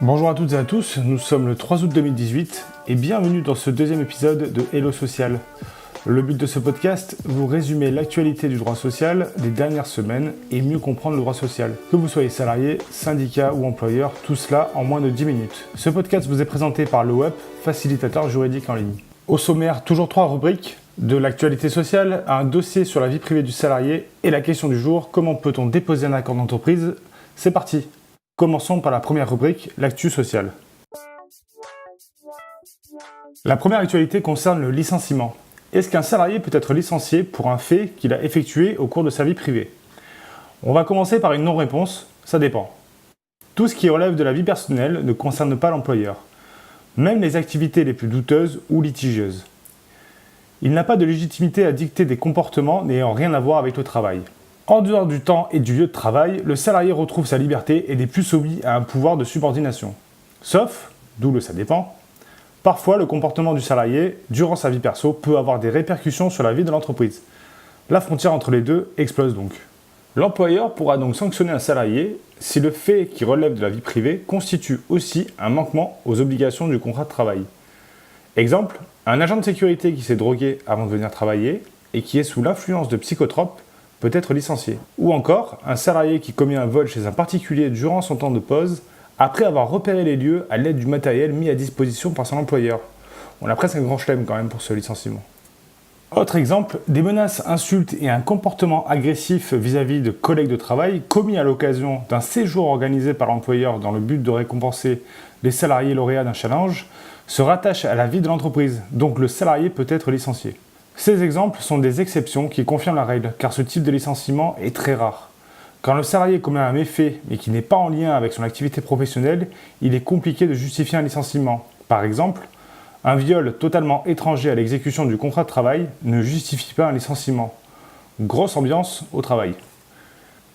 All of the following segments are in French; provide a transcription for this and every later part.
Bonjour à toutes et à tous, nous sommes le 3 août 2018 et bienvenue dans ce deuxième épisode de Hello Social. Le but de ce podcast, vous résumer l'actualité du droit social des dernières semaines et mieux comprendre le droit social. Que vous soyez salarié, syndicat ou employeur, tout cela en moins de 10 minutes. Ce podcast vous est présenté par l'OEP, facilitateur juridique en ligne. Au sommaire, toujours 3 rubriques, de l'actualité sociale à un dossier sur la vie privée du salarié et la question du jour, comment peut-on déposer un accord d'entreprise? C'est parti! Commençons par la première rubrique, l'actu sociale. La première actualité concerne le licenciement. Est-ce qu'un salarié peut être licencié pour un fait qu'il a effectué au cours de sa vie privée? On va commencer par une non-réponse, ça dépend. Tout ce qui relève de la vie personnelle ne concerne pas l'employeur, même les activités les plus douteuses ou litigieuses. Il n'a pas de légitimité à dicter des comportements n'ayant rien à voir avec le travail. En dehors du temps et du lieu de travail, le salarié retrouve sa liberté et n'est plus soumis à un pouvoir de subordination. Sauf, d'où le ça dépend, parfois le comportement du salarié, durant sa vie perso, peut avoir des répercussions sur la vie de l'entreprise. La frontière entre les deux explose donc. L'employeur pourra donc sanctionner un salarié si le fait qui relève de la vie privée constitue aussi un manquement aux obligations du contrat de travail. Exemple, un agent de sécurité qui s'est drogué avant de venir travailler et qui est sous l'influence de psychotropes peut être licencié. Ou encore, un salarié qui commet un vol chez un particulier durant son temps de pause, après avoir repéré les lieux à l'aide du matériel mis à disposition par son employeur. On a presque un grand chelem quand même pour ce licenciement. Autre exemple, des menaces, insultes et un comportement agressif vis-à-vis de collègues de travail commis à l'occasion d'un séjour organisé par l'employeur dans le but de récompenser les salariés lauréats d'un challenge se rattachent à la vie de l'entreprise, donc le salarié peut être licencié. Ces exemples sont des exceptions qui confirment la règle, car ce type de licenciement est très rare. Quand le salarié commet un méfait, mais qui n'est pas en lien avec son activité professionnelle, il est compliqué de justifier un licenciement. Par exemple, un viol totalement étranger à l'exécution du contrat de travail ne justifie pas un licenciement. Grosse ambiance au travail.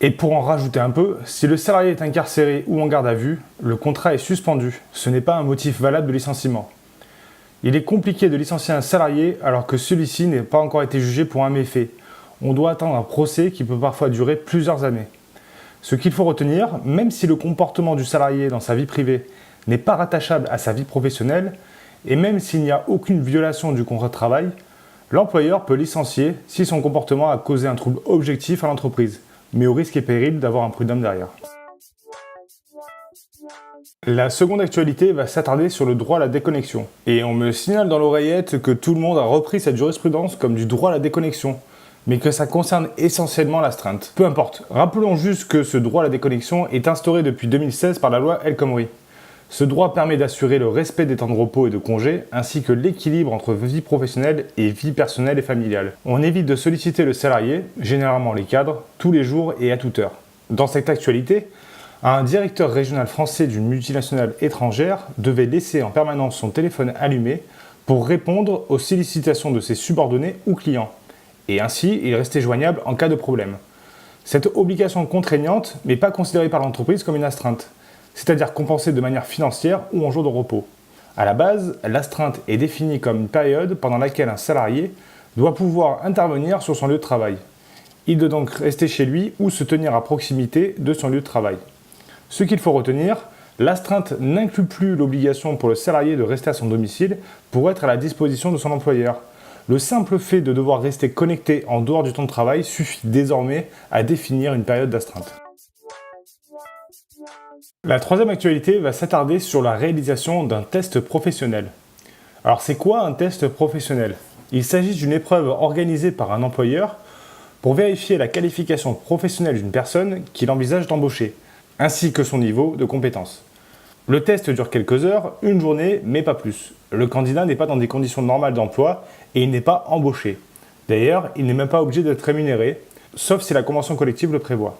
Et pour en rajouter un peu, si le salarié est incarcéré ou en garde à vue, le contrat est suspendu. Ce n'est pas un motif valable de licenciement. Il est compliqué de licencier un salarié alors que celui-ci n'a pas encore été jugé pour un méfait. On doit attendre un procès qui peut parfois durer plusieurs années. Ce qu'il faut retenir, même si le comportement du salarié dans sa vie privée n'est pas rattachable à sa vie professionnelle, et même s'il n'y a aucune violation du contrat de travail, l'employeur peut licencier si son comportement a causé un trouble objectif à l'entreprise, mais au risque et péril d'avoir un prud'homme derrière. La seconde actualité va s'attarder sur le droit à la déconnexion. Et on me signale dans l'oreillette que tout le monde a repris cette jurisprudence comme du droit à la déconnexion, mais que ça concerne essentiellement l'astreinte. Peu importe, rappelons juste que ce droit à la déconnexion est instauré depuis 2016 par la loi El Khomri. Ce droit permet d'assurer le respect des temps de repos et de congés, ainsi que l'équilibre entre vie professionnelle et vie personnelle et familiale. On évite de solliciter le salarié, généralement les cadres, tous les jours et à toute heure. Dans cette actualité, un directeur régional français d'une multinationale étrangère devait laisser en permanence son téléphone allumé pour répondre aux sollicitations de ses subordonnés ou clients. Et ainsi, il restait joignable en cas de problème. Cette obligation contraignante n'est pas considérée par l'entreprise comme une astreinte, c'est-à-dire compensée de manière financière ou en jour de repos. À la base, l'astreinte est définie comme une période pendant laquelle un salarié doit pouvoir intervenir sur son lieu de travail. Il doit donc rester chez lui ou se tenir à proximité de son lieu de travail. Ce qu'il faut retenir, l'astreinte n'inclut plus l'obligation pour le salarié de rester à son domicile pour être à la disposition de son employeur. Le simple fait de devoir rester connecté en dehors du temps de travail suffit désormais à définir une période d'astreinte. La troisième actualité va s'attarder sur la réalisation d'un test professionnel. Alors c'est quoi un test professionnel? Il s'agit d'une épreuve organisée par un employeur pour vérifier la qualification professionnelle d'une personne qu'il envisage d'embaucher, ainsi que son niveau de compétence. Le test dure quelques heures, une journée, mais pas plus. Le candidat n'est pas dans des conditions normales d'emploi et il n'est pas embauché. D'ailleurs, il n'est même pas obligé d'être rémunéré, sauf si la convention collective le prévoit.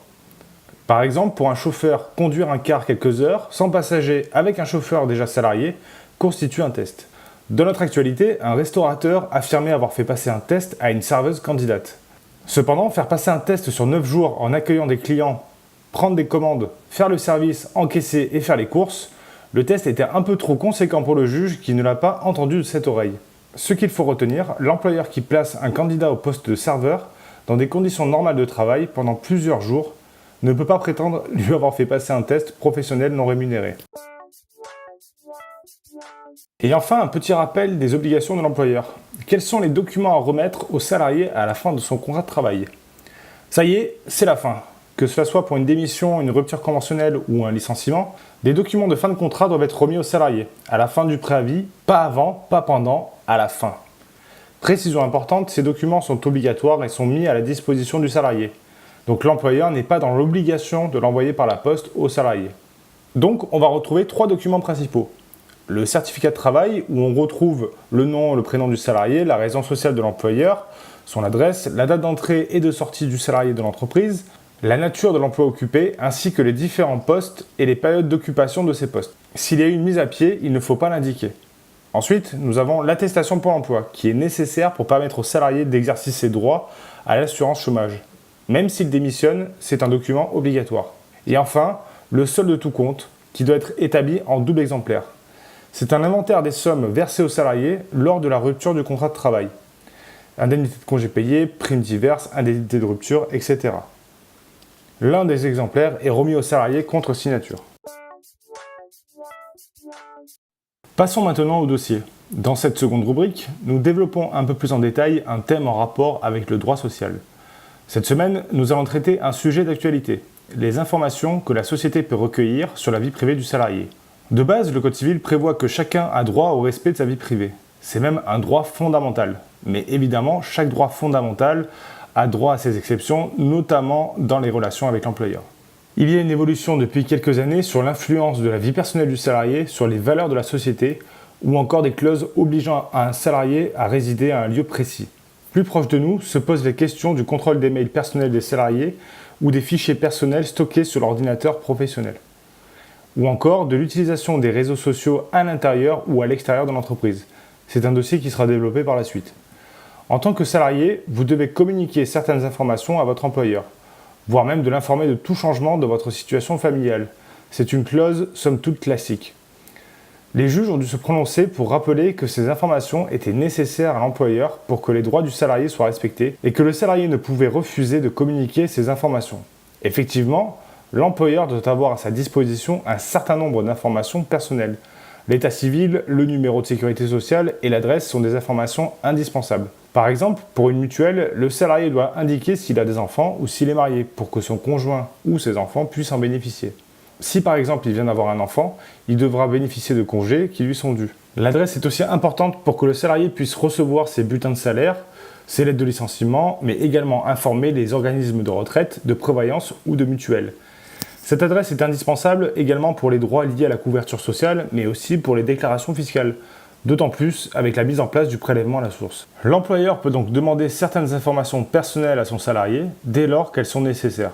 Par exemple, pour un chauffeur, conduire un car quelques heures, sans passager, avec un chauffeur déjà salarié, constitue un test. Dans notre actualité, un restaurateur affirmait avoir fait passer un test à une serveuse candidate. Cependant, faire passer un test sur 9 jours en accueillant des clients, prendre des commandes, faire le service, encaisser et faire les courses, le test était un peu trop conséquent pour le juge qui ne l'a pas entendu de cette oreille. Ce qu'il faut retenir, l'employeur qui place un candidat au poste de serveur dans des conditions normales de travail pendant plusieurs jours ne peut pas prétendre lui avoir fait passer un test professionnel non rémunéré. Et enfin, un petit rappel des obligations de l'employeur. Quels sont les documents à remettre au salarié à la fin de son contrat de travail? Ça y est, c'est la fin. Que cela soit pour une démission, une rupture conventionnelle ou un licenciement, des documents de fin de contrat doivent être remis au salarié, à la fin du préavis, pas avant, pas pendant, à la fin. Précision importante, ces documents sont obligatoires et sont mis à la disposition du salarié. Donc l'employeur n'est pas dans l'obligation de l'envoyer par la poste au salarié. Donc on va retrouver 3 documents principaux. Le certificat de travail, où on retrouve le nom, le prénom du salarié, la raison sociale de l'employeur, son adresse, la date d'entrée et de sortie du salarié de l'entreprise, la nature de l'emploi occupé, ainsi que les différents postes et les périodes d'occupation de ces postes. S'il y a eu une mise à pied, il ne faut pas l'indiquer. Ensuite, nous avons l'attestation pour l'emploi, qui est nécessaire pour permettre au salarié d'exercer ses droits à l'assurance chômage. Même s'il démissionne, c'est un document obligatoire. Et enfin, le solde de tout compte, qui doit être établi en double exemplaire. C'est un inventaire des sommes versées aux salariés lors de la rupture du contrat de travail. Indemnité de congés payés, primes diverses, indemnité de rupture, etc. L'un des exemplaires est remis au salarié contre signature. Passons maintenant au dossier. Dans cette seconde rubrique, nous développons un peu plus en détail un thème en rapport avec le droit social. Cette semaine, nous allons traiter un sujet d'actualité, les informations que la société peut recueillir sur la vie privée du salarié. De base, le Code civil prévoit que chacun a droit au respect de sa vie privée. C'est même un droit fondamental. Mais évidemment, chaque droit fondamental a droit à ses exceptions, notamment dans les relations avec l'employeur. Il y a une évolution depuis quelques années sur l'influence de la vie personnelle du salarié sur les valeurs de la société, ou encore des clauses obligeant un salarié à résider à un lieu précis. Plus proche de nous se posent les questions du contrôle des mails personnels des salariés ou des fichiers personnels stockés sur l'ordinateur professionnel. Ou encore de l'utilisation des réseaux sociaux à l'intérieur ou à l'extérieur de l'entreprise. C'est un dossier qui sera développé par la suite. En tant que salarié, vous devez communiquer certaines informations à votre employeur, voire même de l'informer de tout changement de votre situation familiale. C'est une clause somme toute classique. Les juges ont dû se prononcer pour rappeler que ces informations étaient nécessaires à l'employeur pour que les droits du salarié soient respectés et que le salarié ne pouvait refuser de communiquer ces informations. Effectivement, l'employeur doit avoir à sa disposition un certain nombre d'informations personnelles. L'état civil, le numéro de sécurité sociale et l'adresse sont des informations indispensables. Par exemple, pour une mutuelle, le salarié doit indiquer s'il a des enfants ou s'il est marié pour que son conjoint ou ses enfants puissent en bénéficier. Si par exemple il vient d'avoir un enfant, il devra bénéficier de congés qui lui sont dus. L'adresse est aussi importante pour que le salarié puisse recevoir ses bulletins de salaire, ses lettres de licenciement, mais également informer les organismes de retraite, de prévoyance ou de mutuelle. Cette adresse est indispensable également pour les droits liés à la couverture sociale, mais aussi pour les déclarations fiscales, d'autant plus avec la mise en place du prélèvement à la source. L'employeur peut donc demander certaines informations personnelles à son salarié dès lors qu'elles sont nécessaires.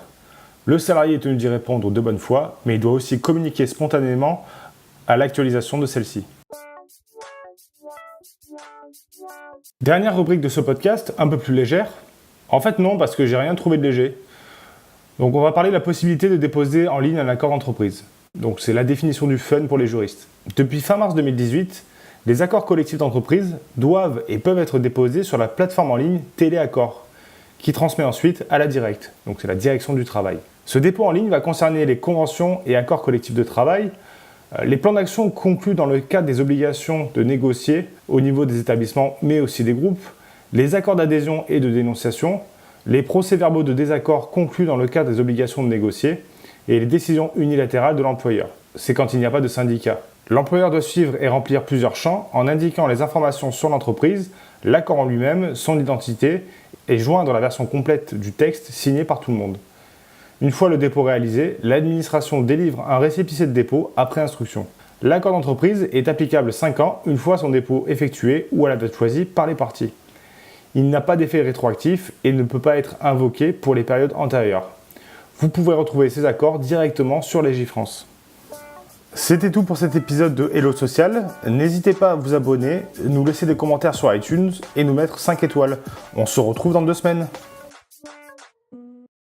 Le salarié est tenu d'y répondre de bonne foi, mais il doit aussi communiquer spontanément à l'actualisation de celle-ci. Dernière rubrique de ce podcast, un peu plus légère. En fait non, parce que j'ai rien trouvé de léger. Donc on va parler de la possibilité de déposer en ligne un accord d'entreprise. Donc c'est la définition du fun pour les juristes. Depuis fin mars 2018, les accords collectifs d'entreprise doivent et peuvent être déposés sur la plateforme en ligne Téléaccord, qui transmet ensuite à la directe, donc c'est la direction du travail. Ce dépôt en ligne va concerner les conventions et accords collectifs de travail, les plans d'action conclus dans le cadre des obligations de négocier au niveau des établissements mais aussi des groupes, les accords d'adhésion et de dénonciation, les procès-verbaux de désaccord conclus dans le cadre des obligations de négocier et les décisions unilatérales de l'employeur. C'est quand il n'y a pas de syndicat. L'employeur doit suivre et remplir plusieurs champs en indiquant les informations sur l'entreprise, l'accord en lui-même, son identité et joindre la version complète du texte signé par tout le monde. Une fois le dépôt réalisé, l'administration délivre un récépissé de dépôt après instruction. L'accord d'entreprise est applicable 5 ans une fois son dépôt effectué ou à la date choisie par les parties. Il n'a pas d'effet rétroactif et ne peut pas être invoqué pour les périodes antérieures. Vous pouvez retrouver ces accords directement sur Légifrance. C'était tout pour cet épisode de Hello Social. N'hésitez pas à vous abonner, nous laisser des commentaires sur iTunes et nous mettre 5 étoiles. On se retrouve dans 2 semaines.